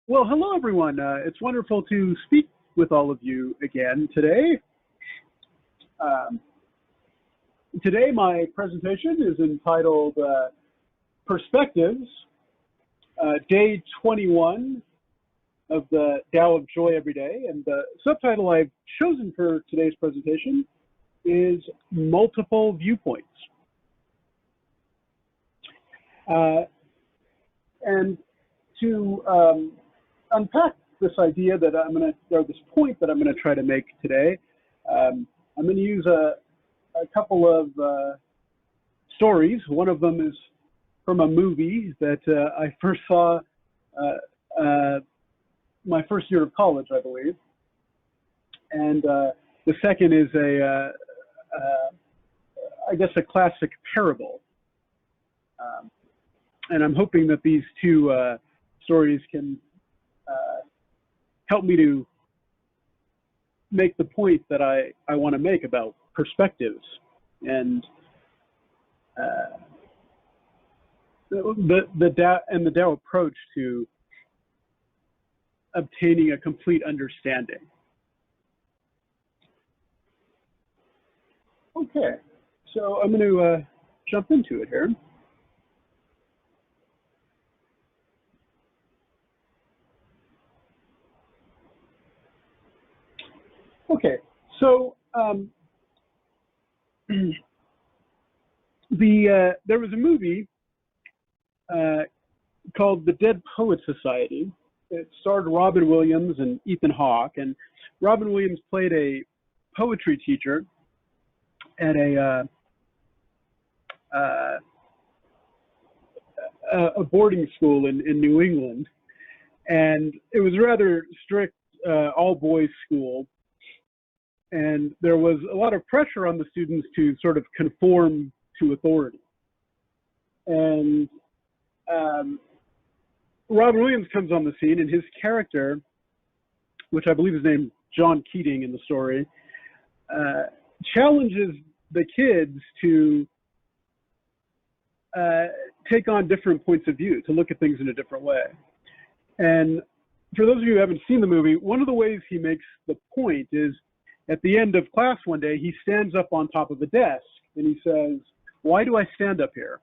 Well, hello everyone. It's wonderful to speak with all of you again today. Um, Today, my presentation is entitled Perspectives, Day 21 of the Tao of Joy Every Day. And the subtitle I've chosen for today's presentation is Multiple Viewpoints. And to unpack this idea that or this point that I'm going to try to make today, I'm going to use a couple of stories. One of them is from a movie that I first saw my first year of college, I believe. And the second is I guess, a classic parable. And I'm hoping that these two stories can help me to make the point that I want to make about perspectives and the Tao approach to obtaining a complete understanding. Okay, so I'm going to jump into it here. Okay, so there was a movie called The Dead Poet Society. It starred Robin Williams and Ethan Hawke, and Robin Williams played a poetry teacher at a boarding school in New England, and it was a rather strict all-boys school. And there was a lot of pressure on the students to sort of conform to authority. And Robin Williams comes on the scene, and his character, which I believe is named John Keating in the story, challenges the kids to take on different points of view, to look at things in a different way. And for those of you who haven't seen the movie, one of the ways he makes the point is, at the end of class one day, he stands up on top of a desk and he says, "Why do I stand up here?"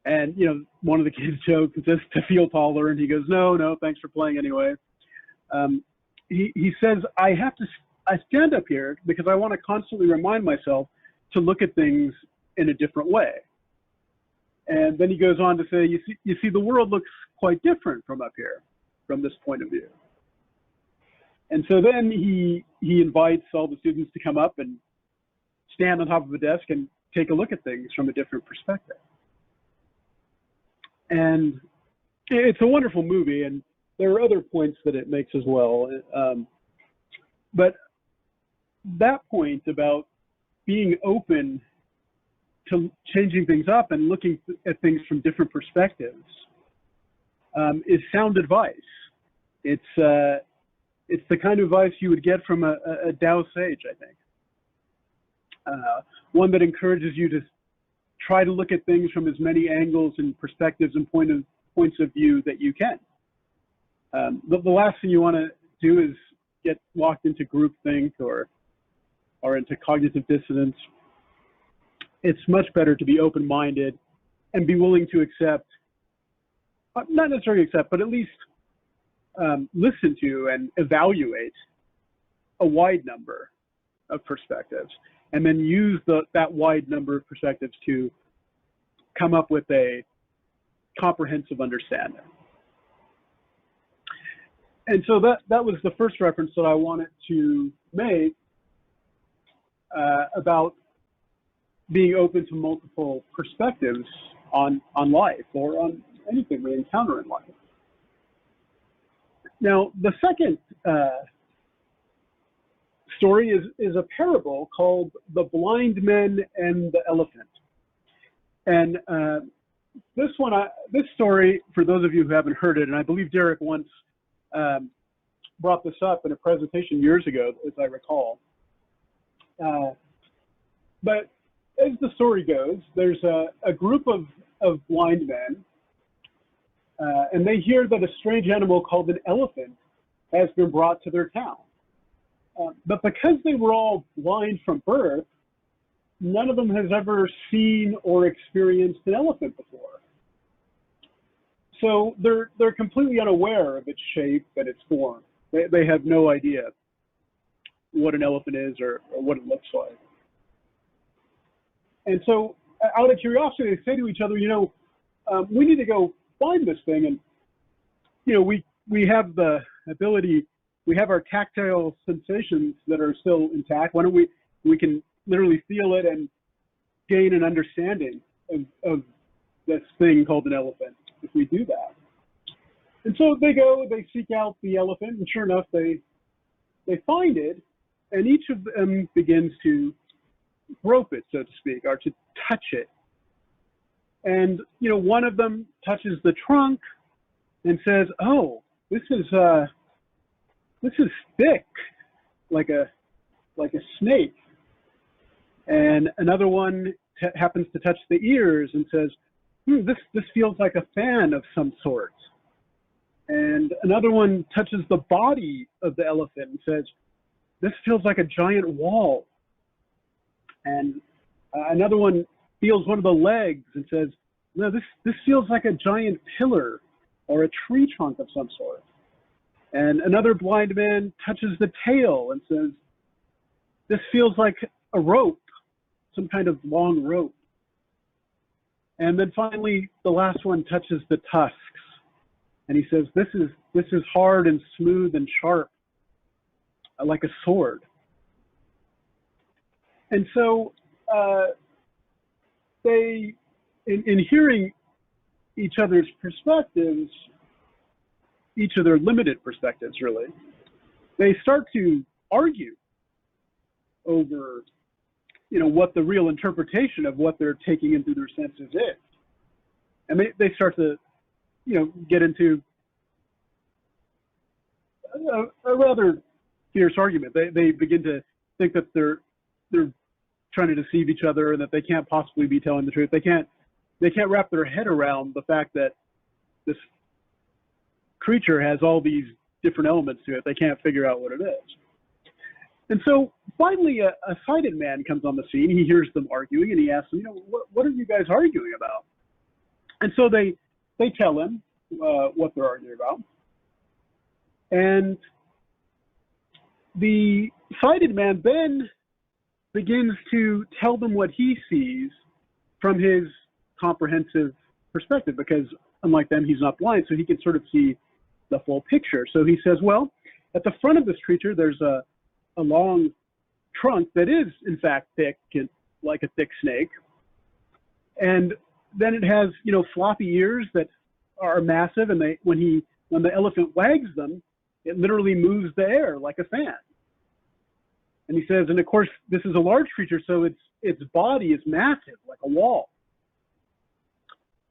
And, you know, one of the kids jokes, just to feel taller, and he goes, no, thanks for playing anyway. He says, I stand up here because I want to constantly remind myself to look at things in a different way. And then he goes on to say, you see, the world looks quite different from up here, from this point of view. And so then he invites all the students to come up and stand on top of a desk and take a look at things from a different perspective. And it's a wonderful movie, and there are other points that it makes as well. But that point about being open to changing things up and looking at things from different perspectives is sound advice. It's the kind of advice you would get from a Tao sage, I think. One that encourages you to try to look at things from as many angles and perspectives and points of view that you can. The last thing you want to do is get locked into groupthink or into cognitive dissonance. It's much better to be open-minded and be willing to accept, not necessarily accept, but at least listen to and evaluate a wide number of perspectives, and then use that wide number of perspectives to come up with a comprehensive understanding. And so that was the first reference that I wanted to make about being open to multiple perspectives on life or on anything we encounter in life. Now, the second story is a parable called The Blind Men and the Elephant. And this story, for those of you who haven't heard it, and I believe Derek once brought this up in a presentation years ago, as I recall. But as the story goes, there's a group of blind men and they hear that a strange animal called an elephant has been brought to their town. But because they were all blind from birth, none of them has ever seen or experienced an elephant before. So they're completely unaware of its shape and its form. They have no idea what an elephant is or what it looks like. And so out of curiosity, they say to each other, we need to go find this thing. And, we have the ability, we have our tactile sensations that are still intact. Why don't we can literally feel it and gain an understanding of this thing called an elephant if we do that. And so they go, they seek out the elephant, and sure enough, they find it, and each of them begins to grope it, so to speak, or to touch it. And, one of them touches the trunk and says, "Oh, this is thick, like a snake." And another one happens to touch the ears and says, this feels like a fan of some sort. And another one touches the body of the elephant and says, "This feels like a giant wall." And another one feels one of the legs and says, "No, this feels like a giant pillar or a tree trunk of some sort." And another blind man touches the tail and says, "This feels like a rope, some kind of long rope." And then finally, the last one touches the tusks, and he says, this is hard and smooth and sharp, like a sword." And so they, in hearing each other's perspectives, each of their limited perspectives, really, they start to argue over, what the real interpretation of what they're taking into their senses is. And they start to, get into a rather fierce argument. They begin to think that they're trying to deceive each other and that they can't possibly be telling the truth. They can't wrap their head around the fact that this creature has all these different elements to it. They can't figure out what it is. And so finally a sighted man comes on the scene. He hears them arguing and he asks them, what are you guys arguing about? And so they tell him what they're arguing about. And the sighted man then begins to tell them what he sees from his comprehensive perspective, because unlike them, he's not blind, so he can sort of see the full picture. So he says, well, at the front of this creature, there's a long trunk that is, in fact, thick, like a thick snake. And then it has, floppy ears that are massive, and when the elephant wags them, it literally moves the air like a fan. And he says, and of course, this is a large creature, so its body is massive, like a wall.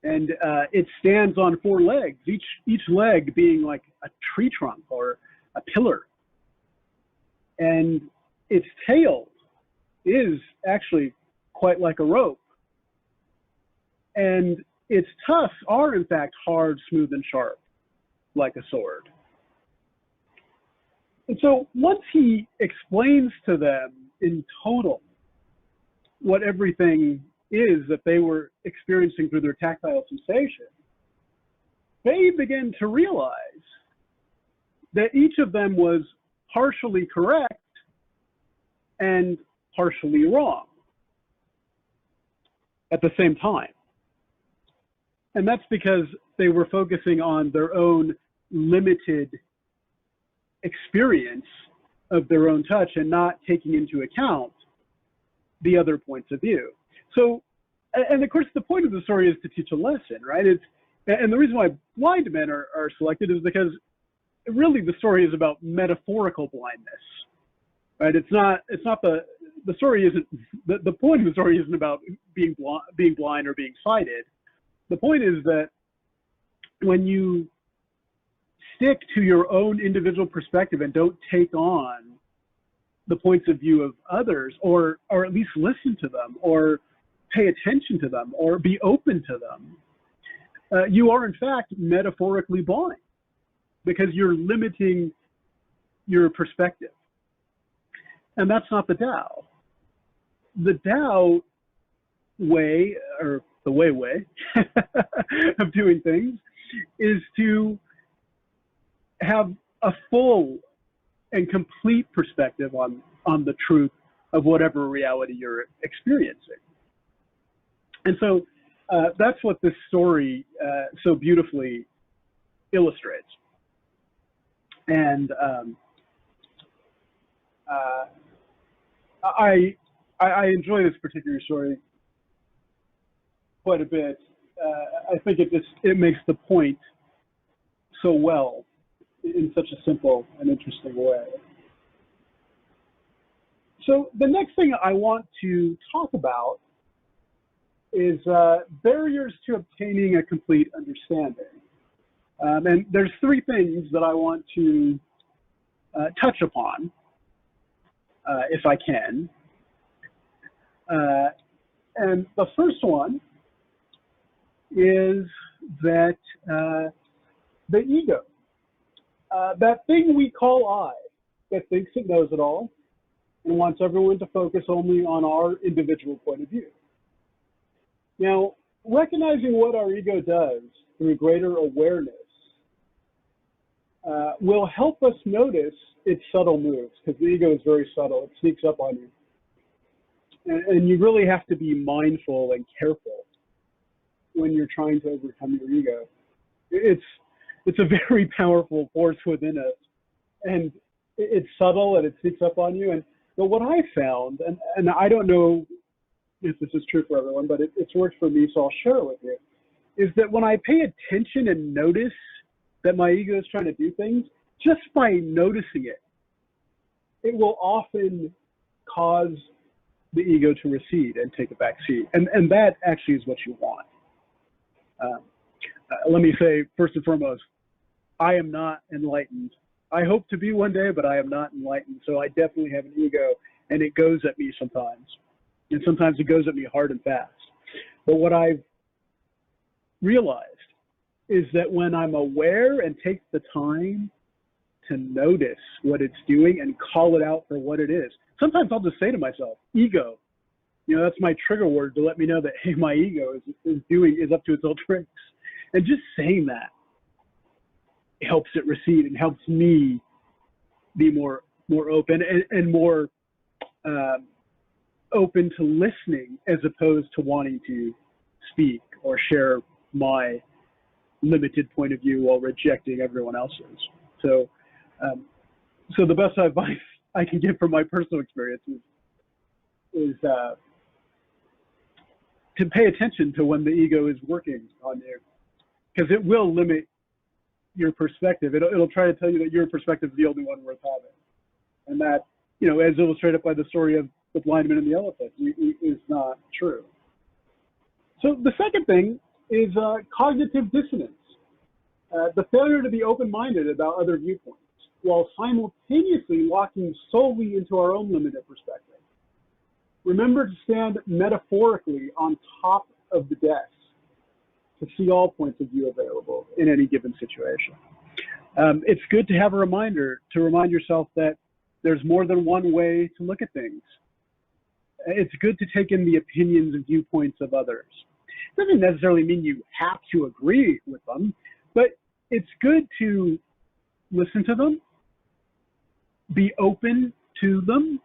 And it stands on 4 legs, each leg being like a tree trunk or a pillar. And its tail is actually quite like a rope. And its tusks are, in fact, hard, smooth, and sharp, like a sword. And so once he explains to them in total what everything is that they were experiencing through their tactile sensation, they begin to realize that each of them was partially correct and partially wrong at the same time. And that's because they were focusing on their own limited experience of their own touch and not taking into account the other points of view. So, and of course, the point of the story is to teach a lesson, right? And the reason why blind men are selected is because really the story is about metaphorical blindness, right? It's not the story isn't, the point of the story isn't about being blind or being sighted. The point is that when you stick to your own individual perspective and don't take on the points of view of others, or at least listen to them, or pay attention to them, or be open to them, you are in fact metaphorically blind because you're limiting your perspective. And that's not the Tao. The Tao way, or the way of doing things, is to have a full and complete perspective on the truth of whatever reality you're experiencing. And so that's what this story so beautifully illustrates. And I enjoy this particular story quite a bit. I think it makes the point so well in such a simple and interesting way. So the next thing I want to talk about is barriers to obtaining a complete understanding. And there's three things that I want to touch upon, if I can. And the first one is that the ego, that thing we call I, that thinks it knows it all and wants everyone to focus only on our individual point of view. Now, recognizing what our ego does through greater awareness will help us notice its subtle moves, because the ego is very subtle. It sneaks up on you. And you really have to be mindful and careful when you're trying to overcome your ego. It's a very powerful force within us, and it's subtle and it sneaks up on you. But what I found, and I don't know if this is true for everyone, but it's worked for me, so I'll share it with you, is that when I pay attention and notice that my ego is trying to do things, just by noticing it, it will often cause the ego to recede and take a back seat. And that actually is what you want. Let me say, first and foremost, I am not enlightened. I hope to be one day, but I am not enlightened. So I definitely have an ego, and it goes at me sometimes. And sometimes it goes at me hard and fast. But what I've realized is that when I'm aware and take the time to notice what it's doing and call it out for what it is, sometimes I'll just say to myself, ego. You know, that's my trigger word to let me know that, hey, my ego is up to its old tricks. And just saying that helps it recede and helps me be more open and more open to listening, as opposed to wanting to speak or share my limited point of view while rejecting everyone else's. So the best advice I can give from my personal experience is to pay attention to when the ego is working on you, because it will limit your perspective. It'll try to tell you that your perspective is the only one worth having, and that, you know, as illustrated by the story of the blind man and the elephant, is not true. So the second thing is cognitive dissonance, the failure to be open-minded about other viewpoints, while simultaneously locking solely into our own limited perspective. Remember to stand metaphorically on top of the desk to see all points of view available in any given situation. It's good to have a reminder to remind yourself that there's more than one way to look at things. It's good to take in the opinions and viewpoints of others. It doesn't necessarily mean you have to agree with them, but it's good to listen to them, be open to them,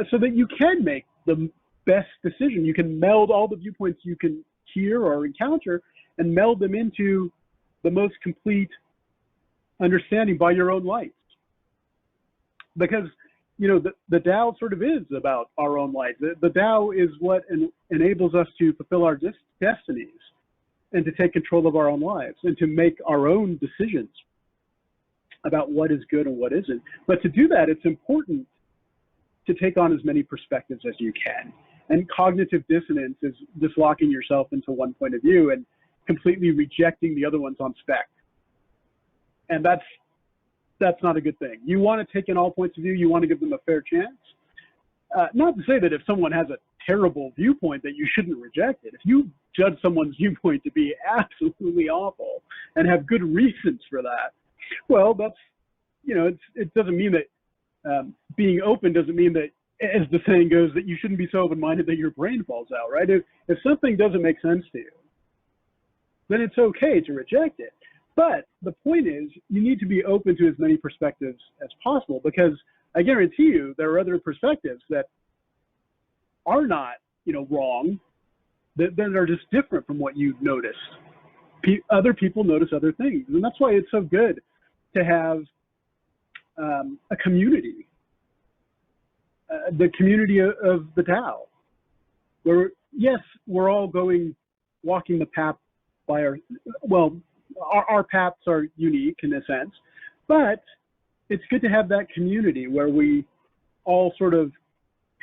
so that you can make the best decision. You can meld all the viewpoints you can hear or encounter and meld them into the most complete understanding by your own lights. Because, you know, the Tao sort of is about our own light. The Tao is what enables us to fulfill our destinies and to take control of our own lives and to make our own decisions about what is good and what isn't. But to do that, it's important to take on as many perspectives as you can. And cognitive dissonance is just locking yourself into one point of view and completely rejecting the other ones on spec. And that's not a good thing. You want to take in all points of view. You want to give them a fair chance. Not to say that if someone has a terrible viewpoint that you shouldn't reject it. If you judge someone's viewpoint to be absolutely awful and have good reasons for that, well, that's, it doesn't mean that being open doesn't mean that, as the saying goes, that you shouldn't be so open-minded that your brain falls out, right? If something doesn't make sense to you, then it's okay to reject it. But the point is, you need to be open to as many perspectives as possible, because I guarantee you there are other perspectives that are not, wrong, that are just different from what you've noticed. Other people notice other things, and that's why it's so good to have a community, the community of the Tao, where, yes, we're all walking the path by our paths are unique in a sense, but it's good to have that community where we all sort of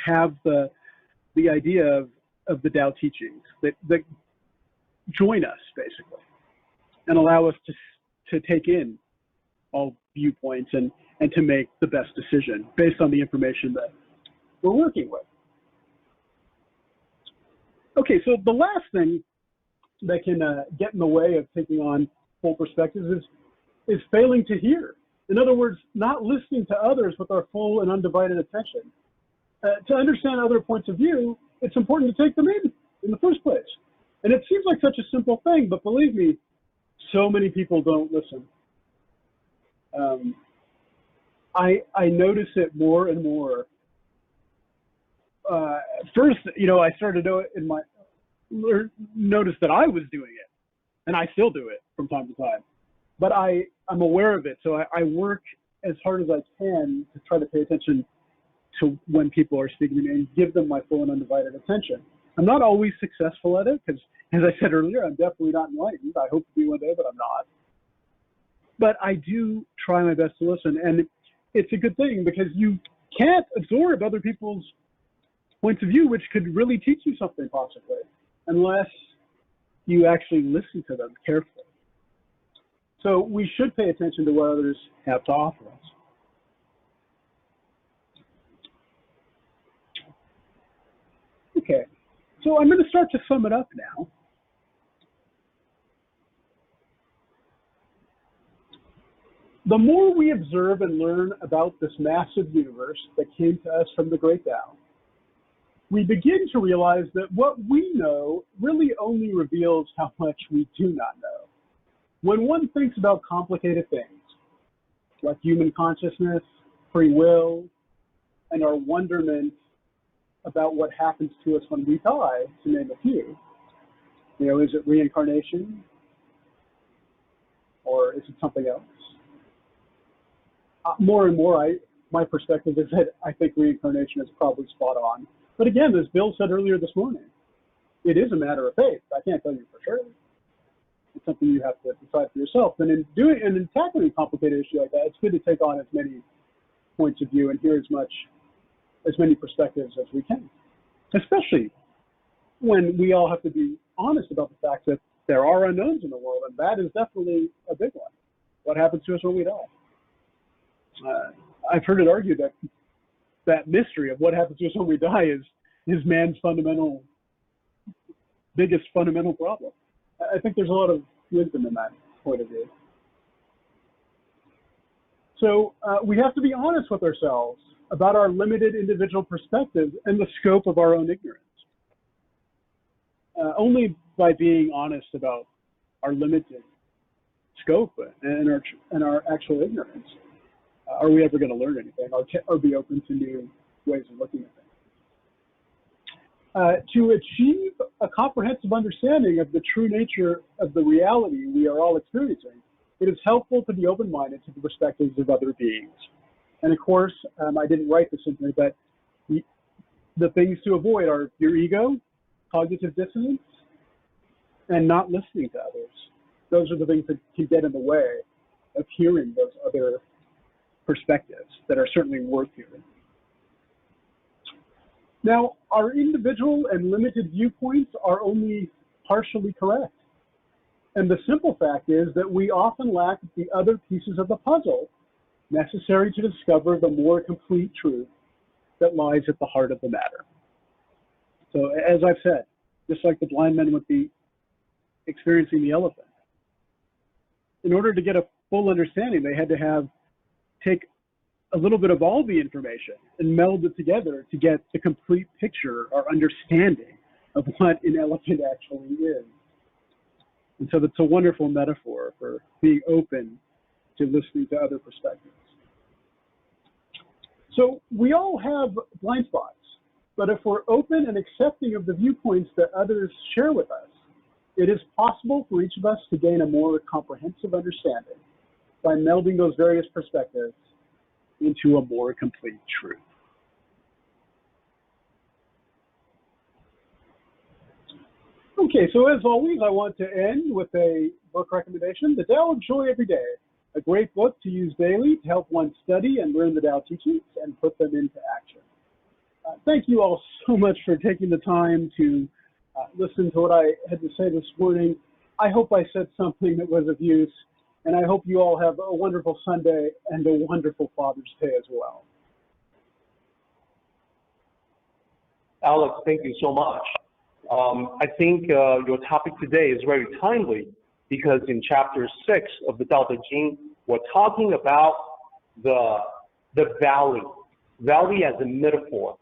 have the idea of the Tao teachings that join us, basically, and allow us to take in all viewpoints and to make the best decision based on the information that we're working with. Okay, so the last thing that can get in the way of taking on full perspectives is failing to hear. In other words, not listening to others with our full and undivided attention. To understand other points of view, it's important to take them in the first place. And it seems like such a simple thing, but believe me, so many people don't listen. I notice it more and more. First, I started to notice that I was doing it, and I still do it from time to time. But I'm aware of it, so I work as hard as I can to try to pay attention to when people are speaking to me and give them my full and undivided attention. I'm not always successful at it because, as I said earlier, I'm definitely not enlightened. I hope to be one day, but I'm not. But I do try my best to listen, and it's a good thing because you can't absorb other people's points of view, which could really teach you something possibly, unless you actually listen to them carefully. So we should pay attention to what others have to offer us. Okay, so I'm going to start to sum it up now. The more we observe and learn about this massive universe that came to us from the Great Tao, we begin to realize that what we know really only reveals how much we do not know. When one thinks about complicated things, like human consciousness, free will, and our wonderment about what happens to us when we die, to name a few, is it reincarnation? Or is it something else? More and more, my perspective is that I think reincarnation is probably spot on. But again, as Bill said earlier this morning, it is a matter of faith. I can't tell you for sure. It's something you have to decide for yourself. And in tackling a complicated issue like that, it's good to take on as many points of view and hear as many perspectives as we can. Especially when we all have to be honest about the fact that there are unknowns in the world, and that is definitely a big one. What happens to us when we die? I've heard it argued that mystery of what happens to us when we die is man's biggest fundamental problem. I think there's a lot of wisdom in that point of view. So we have to be honest with ourselves about our limited individual perspectives and the scope of our own ignorance. Only by being honest about our limited scope and our actual ignorance are we ever going to learn anything or be open to new ways of looking at things. To achieve a comprehensive understanding of the true nature of the reality we are all experiencing, it is helpful to be open-minded to the perspectives of other beings. And of course, I didn't write this in here, but the things to avoid are your ego, cognitive dissonance, and not listening to others. Those are the things that can get in the way of hearing those other perspectives that are certainly worth hearing. Now, our individual and limited viewpoints are only partially correct. And the simple fact is that we often lack the other pieces of the puzzle necessary to discover the more complete truth that lies at the heart of the matter. So as I've said, just like the blind men would be experiencing the elephant, in order to get a full understanding, they had to take a little bit of all the information and meld it together to get the complete picture or understanding of what an elephant actually is. And so that's a wonderful metaphor for being open to listening to other perspectives. So we all have blind spots, but if we're open and accepting of the viewpoints that others share with us, it is possible for each of us to gain a more comprehensive understanding by melding those various perspectives into a more complete truth. Okay, so as always, I want to end with a book recommendation, The Tao of Joy Every, a great book to use daily to help one study and learn the Tao teachings and put them into action. Thank you all so much for taking the time to listen to what I had to say this morning. I hope I said something that was of use, and I hope you all have a wonderful Sunday and a wonderful Father's Day as well. Alex, thank you so much. I think your topic today is very timely because in chapter 6 of the Tao Te Ching, we're talking about the valley as a metaphor.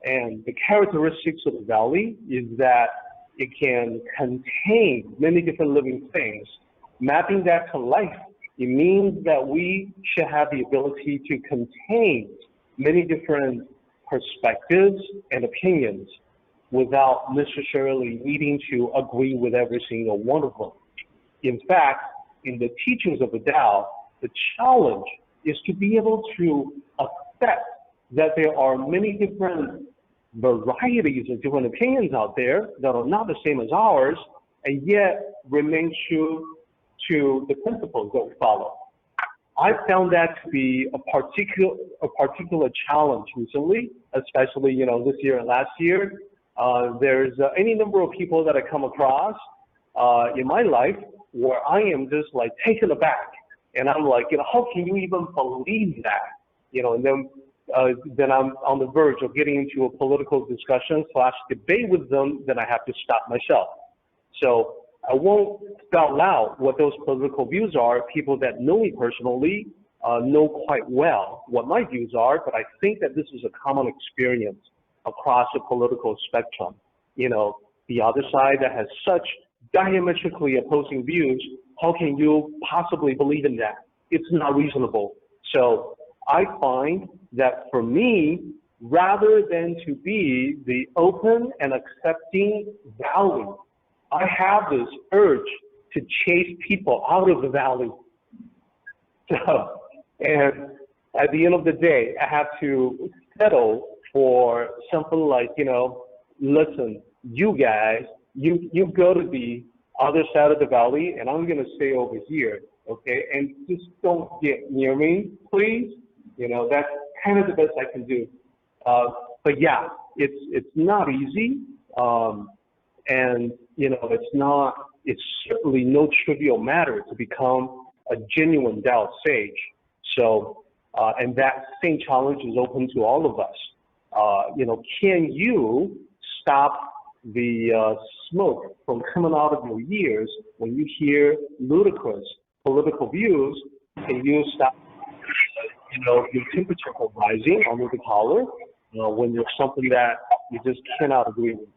And the characteristics of the valley is that it can contain many different living things. Mapping that to life, it means that we should have the ability to contain many different perspectives and opinions without necessarily needing to agree with every single one of them. In fact, in the teachings of the Tao, the challenge is to be able to accept that there are many different varieties of different opinions out there that are not the same as ours, and yet remain true to the principles that we follow. I found that to be a particular challenge recently, especially this year and last year. There's any number of people that I come across in my life where I am just like taken aback, and I'm like, how can you even believe that? And then I'm on the verge of getting into a political discussion / debate with them. Then I have to stop myself. So I won't spell out what those political views are. People that know me personally know quite well what my views are, but I think that this is a common experience across the political spectrum. The other side that has such diametrically opposing views, how can you possibly believe in that? It's not reasonable. So I find that for me, rather than to be the open and accepting valley, I have this urge to chase people out of the valley. So, and at the end of the day, I have to settle for something like, listen, you guys, you go to the other side of the valley, and I'm going to stay over here, okay? And just don't get near me, please. That's kind of the best I can do. But yeah, it's not easy. And, it's certainly no trivial matter to become a genuine Tao sage. So, and that same challenge is open to all of us. Can you stop the smoke from coming out of your ears when you hear ludicrous political views? Can you stop, your temperature from rising under the collar when there's something that you just cannot agree with?